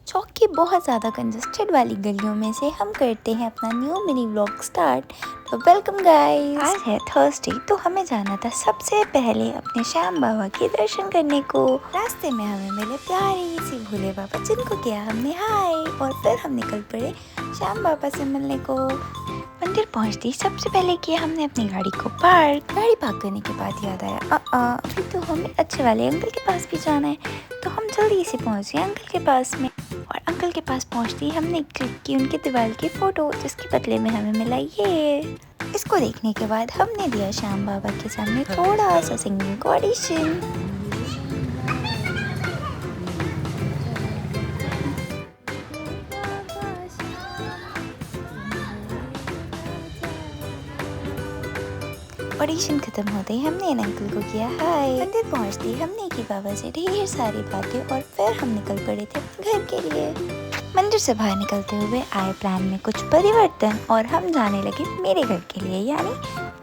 चौक की बहुत ज़्यादा कंजस्टेड वाली गलियों में से हम करते हैं अपना न्यू मिनी व्लॉग स्टार्ट। तो वेलकम गाइस। आज है थर्सडे, तो हमें जाना था सबसे पहले अपने श्याम बाबा के दर्शन करने को। रास्ते में हमें मिले प्यारी सी भोले बाबा, जिनको किया हमने हाय, और फिर हम निकल पड़े श्याम बाबा से मिलने को। मंदिर पहुंचते ही सबसे पहले किया हमने अपनी गाड़ी को पार्क। गाड़ी पार्क करने के बाद याद आया अभी तो हमें अच्छे वाले अंकल के पास भी जाना है, तो हम जल्दी से पहुंच गए अंकल के पास में। और अंकल के पास पहुंचते ही हमने क्लिक की उनके दीवार की फोटो, जिसके बदले में हमें मिला ये। इसको देखने के बाद हमने दिया श्याम बाबा के सामने थोड़ा सा सिंगिंग का ऑडिशन। ऑडिशन खत्म होते ही हमने इन अंकल को किया हाय। मंदिर पहुंचते ही हमने की बाबा से ढेर सारी बातें, और फिर हम निकल पड़े थे घर के लिए। मंदिर से बाहर निकलते हुए आए प्लान में कुछ परिवर्तन, और हम जाने लगे मेरे घर के लिए, यानी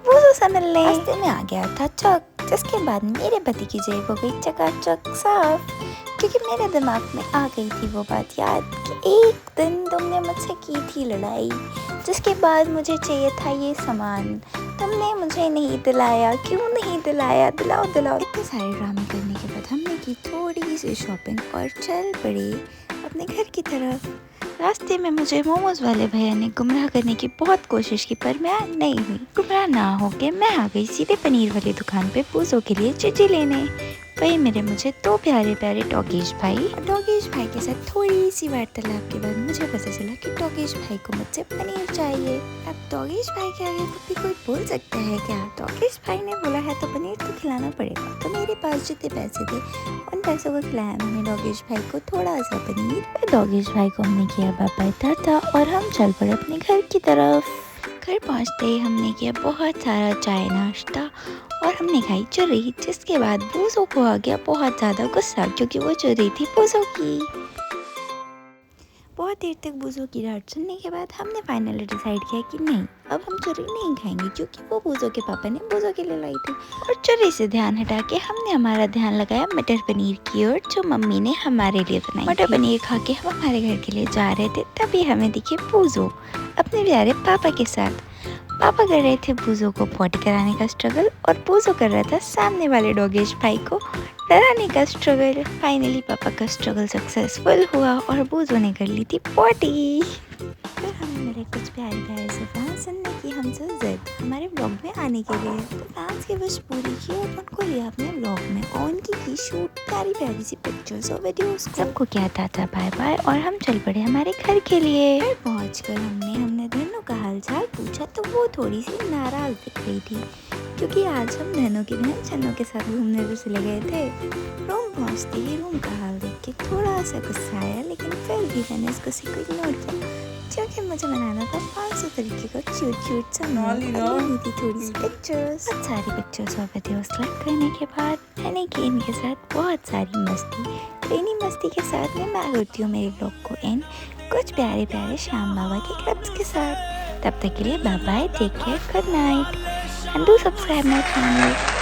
वुज़ू से मिलने। रास्ते में आ गया था चौक, जिसके बाद मेरे पति की जेब हो गई चकाचक साफ, क्योंकि मेरे दिमाग में आ गई थी वो बात याद कि एक दिन तुमने मुझसे की थी लड़ाई, जिसके बाद मुझे चाहिए था ये सामान, तुमने मुझे नहीं दिलाया, क्यों नहीं दिलाया, दिलाओ दिलाओ। इतने सारे ड्रामे करने के बाद हमने की थोड़ी सी शॉपिंग और चल पड़े अपने घर की तरफ। रास्ते में मुझे मोमोज वाले भैया ने गुमराह करने की बहुत कोशिश की, पर मैं नहीं हुई। गुमराह ना होके मैं आ गई सीधे पनीर वाली दुकान पे पूजो के लिए चिज्जी लेने। वही मेरे मुझे दो प्यारे प्यारे टॉकीज भाई। टॉकीज भाई के साथ थोड़ी सी वार्तालाप के बाद मुझे पता चला कि टॉकीज भाई को मुझसे पनीर चाहिए। अब टॉकीज भाई के आगे भी कोई बोल सकता है क्या? टॉकीज भाई ने बोला है तो पनीर तो खिलाना पड़ेगा, तो मेरे पास जितने पैसे थे उन पैसों को खिलाया मैंने टॉकीज भाई को थोड़ा सा पनीर। टॉकीज भाई को हमने किया बाय बाय टाटा, और हम चल पड़े अपने घर की तरफ। घर पहुंचते ही हमने किया बहुत सारा चाय नाश्ता, और हमने खाई चुर्री, जिसके बाद बूजो को आ गया बहुत ज़्यादा गुस्सा, क्योंकि वो चुर्री थी बूजो की। बहुत देर तक बूजो की डांट सुनने के बाद हमने फाइनली डिसाइड किया कि नहीं, अब हम चुर्री नहीं खाएंगे, क्योंकि वो बूजो के पापा ने बूजो के लिए लाई थी। और चुर्री से ध्यान हटा के हमने हमारा ध्यान लगाया मटर पनीर की ओर, जो मम्मी ने हमारे लिए बनाई। मटर पनीर खा के हम हमारे घर के लिए जा रहे थे, तभी हमें दिखे बूजो अपने प्यारे पापा के साथ। पापा कर रहे थे बूजो को पॉटी कराने का स्ट्रगल, और बूजो कर रहा था सामने वाले डॉगेश भाई को डराने का स्ट्रगल। फाइनली पापा का स्ट्रगल सक्सेसफुल हुआ, और बूजो ने कर ली थी पॉटी। फिर हमें मिले कुछ प्यारे प्यारे से फैंस सुनने की हमसे जिद हमारे ब्लॉग में आने के लिए, तो फैंस की विश पूरी की और उनको लिया अपने ब्लॉग में, और उनकी की शूट प्यारी प्यारी सी पिक्चर्स और वीडियोस। सबको किया था बाय बाय, और हम चल पड़े हमारे घर के लिए। घर पहुंचकर हमने धनु का हालचाल पूछा, तो वो थोड़ी सी नाराज दिख रही थी, क्योंकि आज हम धनु की बहन चन्नू के साथ घूमने तो चले गए थे। रूम पहुंचते ही रूम का हाल देख के थोड़ा सा गुस्सा आया, लेकिन फिर भी मैंने इस गुस्से को इग्नोर किया, क्योंकि मुझे बनाना था 500 तरीके का क्यूट सा मील थी थोड़ी सी पिक्चर्स। बहुत सारी पिक्चर्स और वीडियोस क्लिक करने के बाद मैंने की इनके साथ बहुत सारी मस्ती। इन्हीं मस्ती के साथ में मैं करती हूँ मेरे ब्लॉग को एंड कुछ प्यारे प्यारे श्याम बाबा के क्लिप्स के साथ। तब तक के लिए bye bye, take care, good night, and do subscribe my channel.